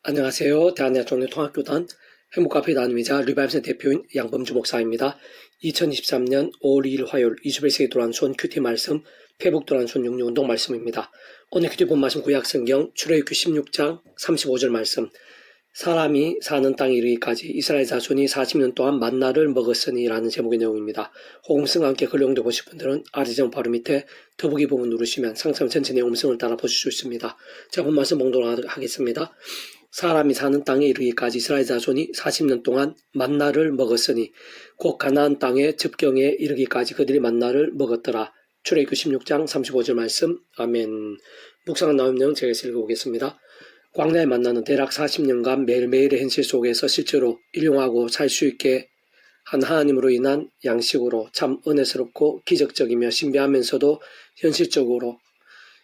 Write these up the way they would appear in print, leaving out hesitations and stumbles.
안녕하세요. 대한대학종려 통합교단 행복카페 단임이자 리바이브센 대표인 양범주 목사입니다. 2023년 5월 2일 화요일 21세기 도란손 큐티 말씀, 페북 도란손 육류운동 말씀입니다. 오늘 큐티 본 말씀 구약성경 출애굽기 16장 35절 말씀. 사람이 사는 땅에 이르기까지 이스라엘 자손이 40년 동안 만나를 먹었으니 라는 제목의 내용입니다. 호음성과 함께 글용도 보실 분들은 아래지점 바로 밑에 더보기 부분 누르시면 상세한 전체 내용 음성을 따라 보실 수 있습니다. 자, 본 말씀 봉독하겠습니다. 사람이 사는 땅에 이르기까지 이스라엘 자손이 40년 동안 만나를 먹었으니 곧 가나안 땅의 접경에 이르기까지 그들이 만나를 먹었더라. 출애굽기 16장 35절 말씀. 아멘. 묵상한 나온 내용 제가 읽어보겠습니다. 광야의 만나는 대략 40년간 매일매일의 현실 속에서 실제로 일용하고 살 수 있게 한 하나님으로 인한 양식으로 참 은혜스럽고 기적적이며 신비하면서도 현실적으로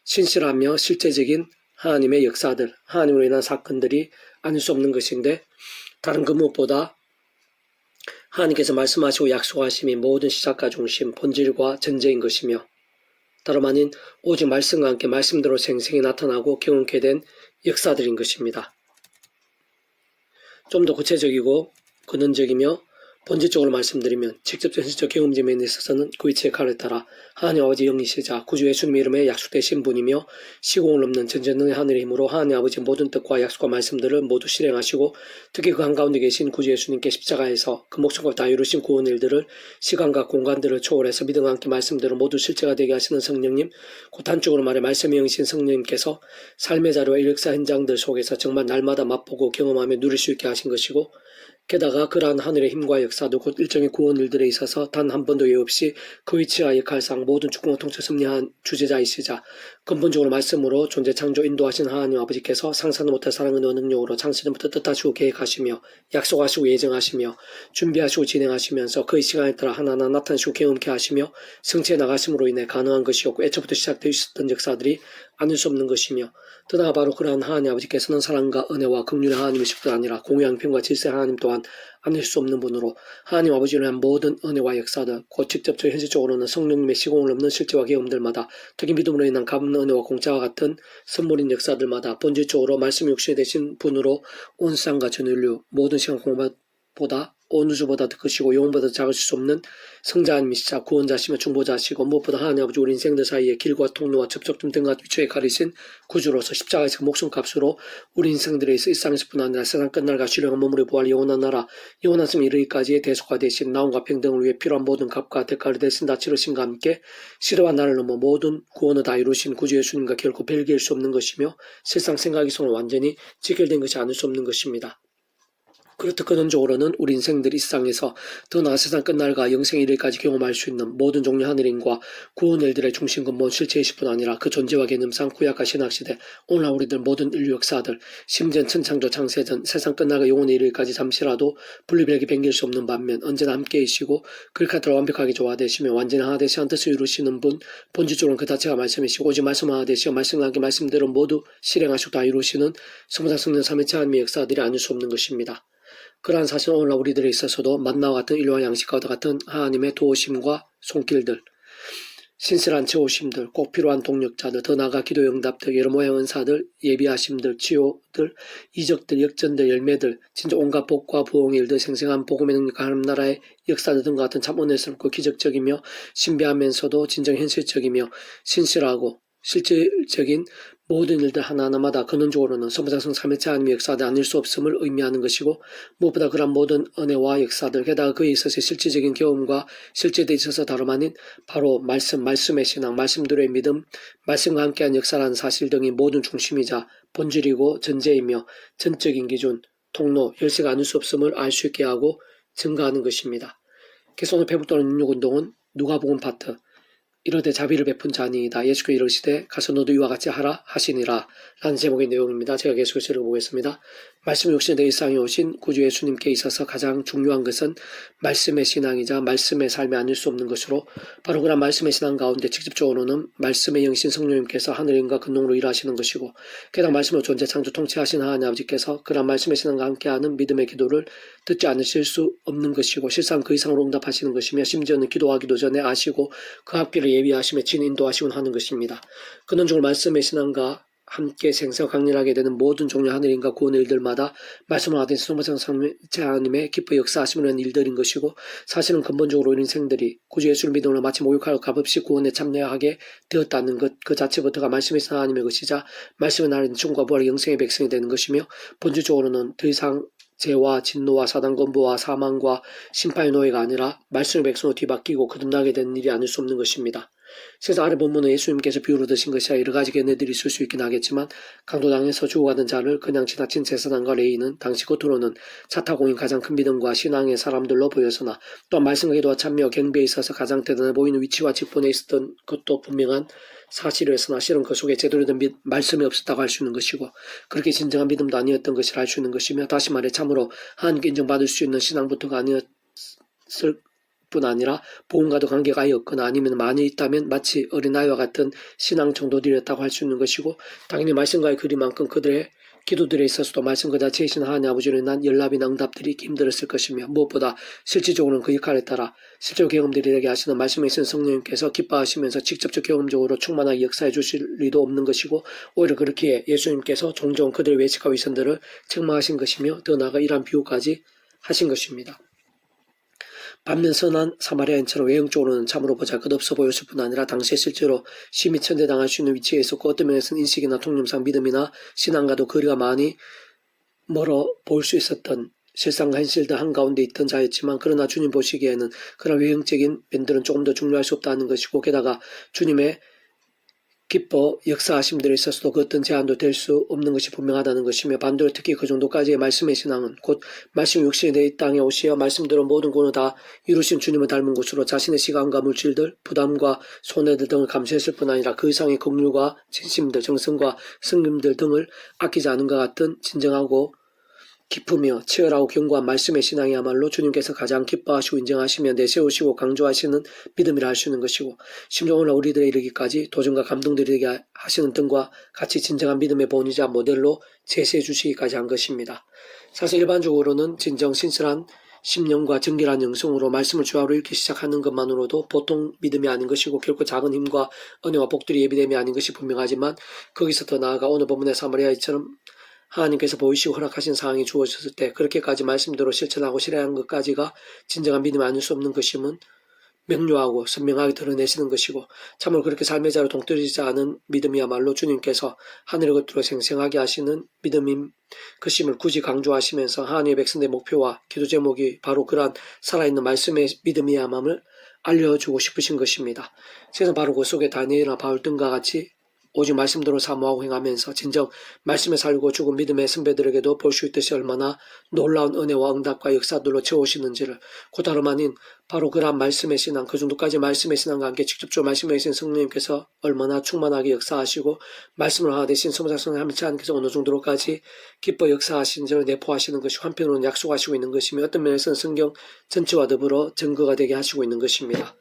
신실하며 실제적인 하나님의 역사들, 하나님으로 인한 사건들이 아닐 수 없는 것인데, 다른 그 무엇보다 하나님께서 말씀하시고 약속하심이 모든 시작과 중심, 본질과 전제인 것이며, 다름 아닌 오직 말씀과 함께 말씀대로 생생히 나타나고 경험케 된 역사들인 것입니다. 좀 더 구체적이고 근원적이며 본질적으로 말씀드리면 직접 현실적 경험점에 있어서는 그 위치의 칼을 따라 하나님 아버지 영이시자 구주 예수님의 이름에 약속되신 분이며 시공을 넘는 전전능의 하늘의 힘으로 하나님 아버지의 모든 뜻과 약속과 말씀들을 모두 실행하시고 특히 그 한가운데 계신 구주 예수님께 십자가에서 그 목숨과 다 이루신 구원 일들을 시간과 공간들을 초월해서 믿음과 함께 말씀대로 모두 실제가 되게 하시는 성령님, 곧 한쪽으로 말해 말씀의 영이신 성령님께서 삶의 자료와 역사 현장들 속에서 정말 날마다 맛보고 경험하며 누릴 수 있게 하신 것이고, 게다가 그러한 하늘의 힘과 역사도 곧 일정의 구원 일들에 있어서 단 한 번도 예외 없이 그 위치와 역할상 모든 주권과 통치 섭리한 주제자이시자 근본적으로 말씀으로 존재 창조 인도하신 하나님 아버지께서 상상도 못할 사랑의 능력으로 창세전부터 뜻하시고 계획하시며 약속하시고 예정하시며 준비하시고 진행하시면서 그의 시간에 따라 하나하나 나타나시고 경험케 하시며 성취해 나가심으로 인해 가능한 것이었고 애초부터 시작되어 있었던 역사들이 아닐 수 없는 것이며, 뜨다가 바로 그러한 하나님 아버지께서는 사랑과 은혜와 긍휼의 하나님이실 뿐 아니라 공의 형편과 질서의 하나님 또한 아닐 수 없는 분으로 하나님 아버지로 위한 모든 은혜와 역사들, 곧 직접적 현실적으로는 성령님의 시공을 넘는 실제와 경험들마다 특히 믿음으로 인한 값없는 은혜와 공짜와 같은 선물인 역사들마다 본질적으로 말씀 육신이 되신 분으로 온 세상과 전 인류 모든 시간 공간보다 온 우주보다 더 크시고 영혼보다 작으실 수 없는 성자님이시자 구원자시며 중보자시고 무엇보다 하나님 아버지 우리 인생들 사이에 길과 통로와 접촉점 등과 위치에 가리신 구주로서 십자가에서 그 목숨값으로 우리 인생들에 있어 일상에서 뿐 아니라 세상 끝날과 신령한 몸으로 부활 영원한 나라 영원한 삶에 이르기까지의 대속화 되신 나옴과 평등을 위해 필요한 모든 값과 대가를 대신 다 치르신과 함께 시대와 나를 넘어 모든 구원을 다 이루신 구주 예수님과 결코 별개일 수 없는 것이며 실상 생각이 손을 완전히 직결된 것이 아닐 수 없는 것입니다. 그렇듯 근원적으로는 우리 인생들이 이 세상에서 더 나아 세상 끝날과 영생에 이르기까지 경험할 수 있는 모든 종류 하늘인과 구원 일들의 중심 근본 실체이실 뿐 아니라 그 존재와 개념상 구약과 신학시대 오늘날 우리들 모든 인류 역사들 심지어 천창조 창세전 세상 끝날과 영원에 이르기까지 잠시라도 분리별기 변길 수 없는 반면 언제나 함께이시고 그렇게 완벽하게 조화되시며 완전히 하나 되시는 뜻을 이루시는 분, 본질적으로는 그 자체가 말씀이시고 오직 말씀 하나 되시고 말씀과 함께 말씀대로 모두 실행하시고 다 이루시는 성부사 성령 삼위체 하나님의 역사들이 아닐 수 없는 것입니다. 그러한 사실은 오늘날 우리들에 있어서도 만나와 같은 인류와 양식과 같은 하나님의 도우심과 손길들, 신실한 채우심들, 꼭 필요한 동력자들, 더 나아가 기도 응답들, 여러 모양 은사들, 예비하심들, 치유들, 이적들, 역전들, 열매들, 진짜 온갖 복과 부흥의 일들, 생생한 복음의 능력과 하나님 나라의 역사들 등과 같은 참 은혜스럽고 기적적이며 신비하면서도 진정 현실적이며 신실하고 실질적인 모든 일들 하나하나마다 근원적으로는 성부장성 삼위체 하나님의 역사들 아닐 수 없음을 의미하는 것이고, 무엇보다 그런 모든 은혜와 역사들, 게다가 그에 있어서 실질적인 경험과 실제에 있어서 다름 아닌 바로 말씀의 신앙, 말씀대로의 믿음, 말씀과 함께한 역사라는 사실 등이 모든 중심이자 본질이고 전제이며 전적인 기준, 통로, 열쇠가 아닐 수 없음을 알 수 있게 하고 증가하는 것입니다. 그래서 오늘 회복되는 능력운동은 누가복음 파트, 이르되 자비를 베푼 자니이다. 예수께서 이르시되 가서 너도 이와 같이 하라 하시니라 라는 제목의 내용입니다. 제가 계속해서 읽어보겠습니다. 말씀 육신의 일상에 오신 구주 예수님께 있어서 가장 중요한 것은 말씀의 신앙이자 말씀의 삶이 아닐 수 없는 것으로, 바로 그런 말씀의 신앙 가운데 직접적으로는 말씀의 영신 성령님께서 하늘인과 근동으로 일하시는 것이고, 게다가 말씀으로 존재 창조 통치하신 하나님 아버지께서 그런 말씀의 신앙과 함께하는 믿음의 기도를 듣지 않으실 수 없는 것이고 실상 그 이상으로 응답하시는 것이며, 심지어는 기도하기도 전에 아시고 그 앞길을 예비하시며 진 인도하시곤 하는 것입니다. 근원적으로 말씀의 신앙과 함께 생생 강렬하게 되는 모든 종류 하늘의 일과 구원의 일들마다 말씀을 하던 소마상 하나님의 기뻐 역사하시는 일들인 것이고, 사실은 근본적으로 우리 인생들이 구주 예수를 믿음으로 마치 목욕하고 값없이 구원에 참여하게 되었다는 것 그 자체부터가 말씀의 하나님의 것이자 말씀의 나라인 죽음과 부활의 영생의 백성이 되는 것이며, 본질적으로는 더 이상 죄와 진노와 사단 권부와 사망과 심판의 노예가 아니라 말씀의 백성으로 뒤바뀌고 거듭나게 되는 일이 아닐 수 없는 것입니다. 그래서 아래 본문은 예수님께서 비유로 드신 것이야 여러 가지 견해들이 있을 수 있긴 하겠지만, 강도당에서 죽어가던 자를 그냥 지나친 제사장과 레위인은 당시 겉으로는 차타공인 가장 큰 믿음과 신앙의 사람들로 보였으나, 또한 말씀과 기도와 참여 경배에 있어서 가장 대단해 보이는 위치와 직분에 있었던 것도 분명한 사실이었으나, 실은 그 속에 제대로 된 말씀이 없었다고 할 수 있는 것이고, 그렇게 진정한 믿음도 아니었던 것이라 할 수 있는 것이며, 다시 말해 참으로 하나님께 인정받을 수 있는 신앙부터가 아니었을 뿐 아니라 복음과도 관계가 아예 없거나 아니면 많이 있다면 마치 어린아이와 같은 신앙 정도들이었다고 할 수 있는 것이고, 당연히 말씀과의 거리만큼 그들의 기도들에 있어서도 말씀 그 자체이신 하나님 아버지로 인한 연락이나 응답들이 있기 힘들었을 것이며, 무엇보다 실질적으로는 그 역할에 따라 실제 경험들이 되게 하시는 말씀에 있는 성령님께서 기뻐하시면서 직접적 경험적으로 충만하게 역사해 주실 리도 없는 것이고, 오히려 그렇게 예수님께서 종종 그들의 외식과 위선들을 책망하신 것이며, 더 나아가 이러한 비유까지 하신 것입니다. 반면 선한 사마리아인처럼 외형적으로는 참으로 보잘것없어 보였을 뿐 아니라 당시에 실제로 심히 천대당할 수 있는 위치에 있었고, 어떤 면에서는 인식이나 통념상 믿음이나 신앙과도 거리가 많이 멀어 보일 수 있었던 실상과 현실들 한가운데 있던 자였지만, 그러나 주님 보시기에는 그런 외형적인 면들은 조금 더 중요할 수 없다는 것이고, 게다가 주님의 기뻐 역사하심들에 있어서도 그 어떤 제한도 될 수 없는 것이 분명하다는 것이며, 반대로 특히 그 정도까지의 말씀의 신앙은 곧 말씀이 육신이 되어 이 땅에 오시어 말씀대로 모든 권을 다 이루신 주님을 닮은 것으로 자신의 시간과 물질들, 부담과 손해들 등을 감수했을 뿐 아니라 그 이상의 긍휼과 진심들, 정성과 성김들 등을 아끼지 않은 것 같은 진정하고 깊으며 치열하고 견고한 말씀의 신앙이야말로 주님께서 가장 기뻐하시고 인정하시며 내세우시고 강조하시는 믿음이라 할 수 있는 것이고, 심지어 오늘 우리들에 이르기까지 도전과 감동들이게 하시는 등과 같이 진정한 믿음의 본이자 모델로 제시해 주시기까지 한 것입니다. 사실 일반적으로는 진정 신실한 심령과 정결한 영성으로 말씀을 주하로 읽기 시작하는 것만으로도 보통 믿음이 아닌 것이고, 결코 작은 힘과 은혜와 복들이 예비됨이 아닌 것이 분명하지만, 거기서 더 나아가 오늘 본문의 사마리아인처럼 하나님께서 보이시고 허락하신 상황이 주어졌을 때 그렇게까지 말씀대로 실천하고 실행한 것까지가 진정한 믿음이 아닐 수 없는 것임은 명료하고 선명하게 드러내시는 것이고, 참으로 그렇게 삶의 자로 동떨어지지 않은 믿음이야말로 주님께서 하늘의 것들로 생생하게 하시는 믿음인 것임을 굳이 강조하시면서 하나님의 백성들의 목표와 기도 제목이 바로 그러한 살아있는 말씀의 믿음이야만을 알려주고 싶으신 것입니다. 그래서 바로 그 속에 다니엘이나 바울 등과 같이 오직 말씀대로 사모하고 행하면서 진정 말씀에 살고 죽은 믿음의 선배들에게도 볼 수 있듯이 얼마나 놀라운 은혜와 응답과 역사들로 채우시는지를, 그 다름 아닌 바로 그러한 말씀의 신앙, 그 정도까지 말씀의 신앙과 함께 직접적으로 말씀에 계신 성령님께서 얼마나 충만하게 역사하시고 말씀을 하나 되신 소모자성의 하나님께서 어느 정도로까지 기뻐 역사하신지를 내포하시는 것이 한편으로는 약속하시고 있는 것이며, 어떤 면에서는 성경 전체와 더불어 증거가 되게 하시고 있는 것입니다.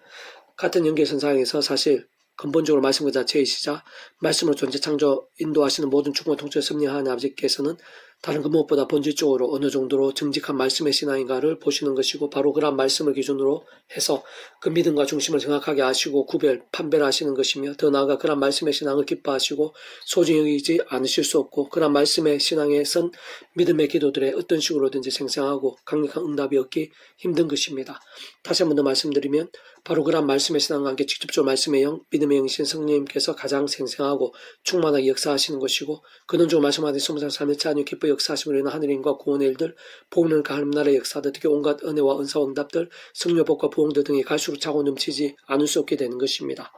같은 연계선상에서 사실 근본적으로 말씀 그 자체이시자 말씀으로 존재 창조 인도하시는 모든 충만 통치를 섭리하는 아버지께서는 다른 그 무엇보다 본질적으로 어느 정도로 정직한 말씀의 신앙인가를 보시는 것이고, 바로 그런 말씀을 기준으로 해서 그 믿음과 중심을 정확하게 아시고 판별하시는 것이며, 더 나아가 그런 말씀의 신앙을 기뻐하시고 소중히 여기지 않으실 수 없고, 그런 말씀의 신앙에 선 믿음의 기도들에 어떤 식으로든지 생생하고 강력한 응답이 얻기 힘든 것입니다. 다시 한 번 더 말씀드리면, 바로 그런 말씀의 신앙과 함께 직접적으로 말씀의 영, 믿음의 영신 성령님께서 가장 생생하고 충만하게 역사하시는 것이고, 근원적으로 말씀하신 소문상 삶의 자녀 기뻐 역사하심으로 인한 하늘의 일과 구원의 일들, 복음을 가는 나라의 역사들, 특히 온갖 은혜와 은사와 응답들, 성료복과 부흥들 등이 갈수록 차고 넘치지 않을 수 없게 되는 것입니다.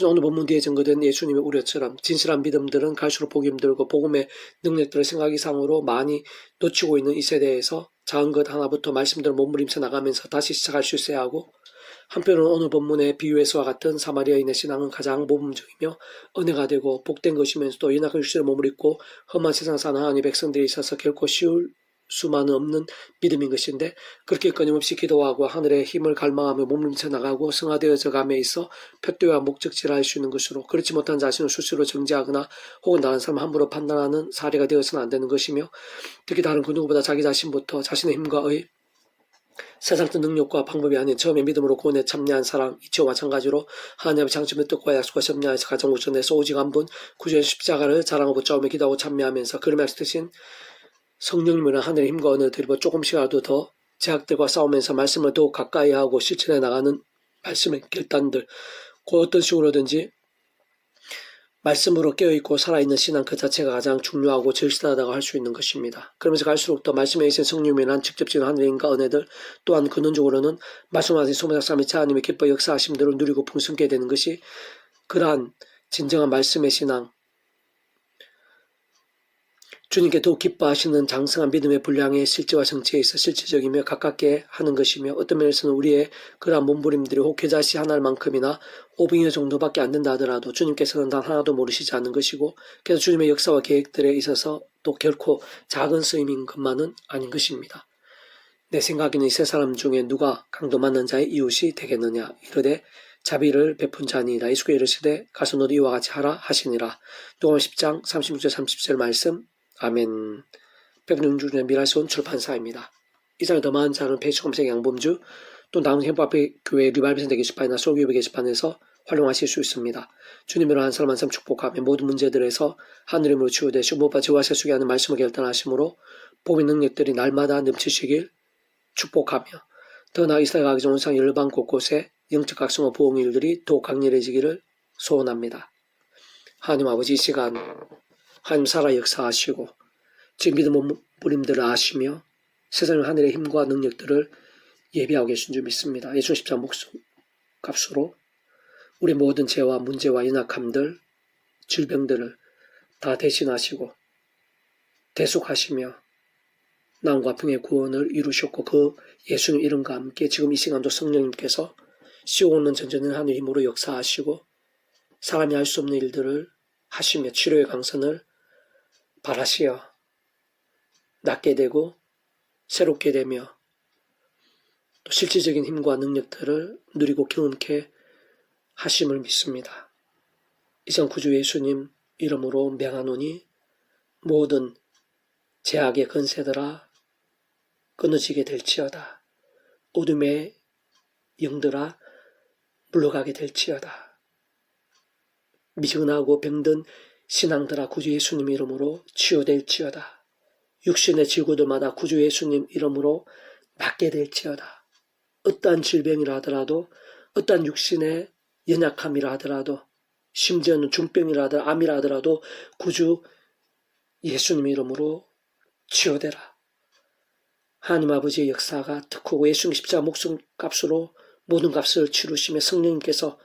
오늘 본문 뒤에 증거된 예수님의 우려처럼 진실한 믿음들은 갈수록 보기 힘들고 복음의 능력들을 생각 이상으로 많이 놓치고 있는 이 세대에서 작은 것 하나부터 말씀대로 몸부림쳐 나가면서 다시 시작할 수 있어야 하고, 한편으로는 오늘 본문의 비유에서와 같은 사마리아인의 신앙은 가장 모범적이며 은혜가 되고 복된 것이면서도 연약한 육신의 몸을 입고 험한 세상 사는 하나님의 백성들이 있어서 결코 쉬울 수만은 없는 믿음인 것인데, 그렇게 끊임없이 기도하고 하늘의 힘을 갈망하며 몸부림쳐 나가고 성화되어져 감에 있어 표대와 목적지를 할 수 있는 것으로, 그렇지 못한 자신을 수시로 정죄하거나 혹은 다른 사람 함부로 판단하는 사례가 되어서는 안 되는 것이며, 특히 다른 그 누구보다 자기 자신부터 자신의 힘과 세상적 능력과 방법이 아닌 처음에 믿음으로 구원에 참여한 사람 이치와 마찬가지로 하나님의 장점의 뜻과 약속과 섭리하에서 가장 우선해서 오직 한 분 구주의 십자가를 자랑하고 싸움에 기도하고 참여하면서 그름에 약속되신 성령님이란 하늘의 힘과 은혜를 드리고 조금씩이라도 더 제약들과 싸우면서 말씀을 더욱 가까이 하고 실천해 나가는 말씀의 결단들, 그 어떤 식으로든지 말씀으로 깨어있고 살아있는 신앙 그 자체가 가장 중요하고 절실하다고 할 수 있는 것입니다. 그러면서 갈수록 더 말씀에 있는 성령님이란 직접적인 하늘의 힘과 은혜들, 또한 근원적으로는 말씀하신 소명작 사람이 하나님의 기뻐 역사하심들을 누리고 풍성게 되는 것이 그러한 진정한 말씀의 신앙, 주님께 더욱 기뻐하시는 장성한 믿음의 분량의 실제와 정체에 있어 실질적이며 가깝게 하는 것이며 어떤 면에서는 우리의 그러한 몸부림들이 혹 겨자씨 하나만큼이나 500여 정도밖에 안 된다 하더라도 주님께서는 단 하나도 모르시지 않는 것이고 그래서 주님의 역사와 계획들에 있어서 또 결코 작은 쓰임인 것만은 아닌 것입니다. 내 생각에는 이 세 사람 중에 누가 강도 맞는 자의 이웃이 되겠느냐 이르되 자비를 베푼 자니이다. 예수께서 이르시되 가서 너도 이와 같이 하라 하시니라. 누가복음 10장 36절 37절 말씀. 아멘. 백령주의 미라손 출판사입니다. 이 장에 더 많은 자는 페이스컴색 양범주 또 나온 행복앞에 교회 리발비센터 게시판이나 소규모 게시판에서 활용하실 수 있습니다. 주님으로 한 사람 한 사람 축복하며 모든 문제들에서 하늘의 힘으로 치유되시고 무엇보다 저와 세수게 하는 말씀을 결단하심으로 복의 능력들이 날마다 넘치시길 축복하며 더 나아 이스라엘 가기 전 온상 열방 곳곳에 영적 각성과 보응의 일들이 더욱 강렬해지기를 소원합니다. 하나님 아버지 이 시간 하나님 살아 역사하시고 지금 믿음 몸부림들을 아시며 세상의 하늘의 힘과 능력들을 예비하고 계신 줄 믿습니다. 예수 십자 목숨 값으로 우리 모든 죄와 문제와 연약함들, 질병들을 다 대신하시고 대속하시며 나음과 병의 구원을 이루셨고 그 예수님 이름과 함께 지금 이 시간도 성령님께서 씌워오는 전전의 하늘 힘으로 역사하시고 사람이 할 수 없는 일들을 하시며 치료의 강선을 바라시어 낫게 되고 새롭게 되며 또 실질적인 힘과 능력들을 누리고 경험케 하심을 믿습니다. 이전 구주 예수님 이름으로 명하노니 모든 제약의 건세들아 끊어지게 될지어다. 어둠의 영들아 물러가게 될지어다. 미증나고 병든 신앙들아 구주 예수님 이름으로 치유될지어다. 육신의 지구들마다 구주 예수님 이름으로 낫게 될지어다. 어떠한 질병이라 하더라도 어떠한 육신의 연약함이라 하더라도 심지어는 중병이라 하더라도 암이라 하더라도 구주 예수님 이름으로 치유되라. 하나님 아버지의 역사가 특하고 예수님 십자가 목숨값으로 모든 값을 치르시며 성령님께서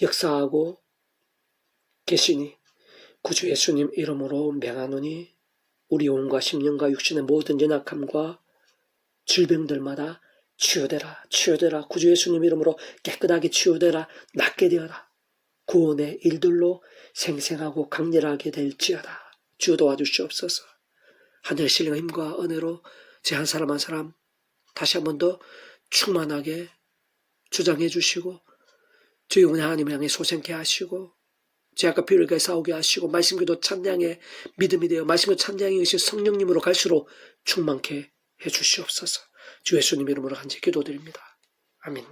역사하고 계시니 구주 예수님 이름으로 명하노니 우리 영혼과 심령과 육신의 모든 연약함과 질병들마다 치유되라. 치유되라. 구주 예수님 이름으로 깨끗하게 치유되라. 낫게 되어라. 구원의 일들로 생생하고 강렬하게 될지어다. 주여 도와주시옵소서. 하늘의 신령의 힘과 은혜로 제 한 사람 한 사람 다시 한 번 더 충만하게 주장해 주시고 주 영혼의 하나님을 향해 소생케 하시고 제 아까 비율과 싸우게 하시고 말씀기도 찬양의 믿음이 되어 말씀의 찬양이 의신 성령님으로 갈수록 충만케 해 주시옵소서. 주 예수님 이름으로 간절히 기도드립니다. 아멘.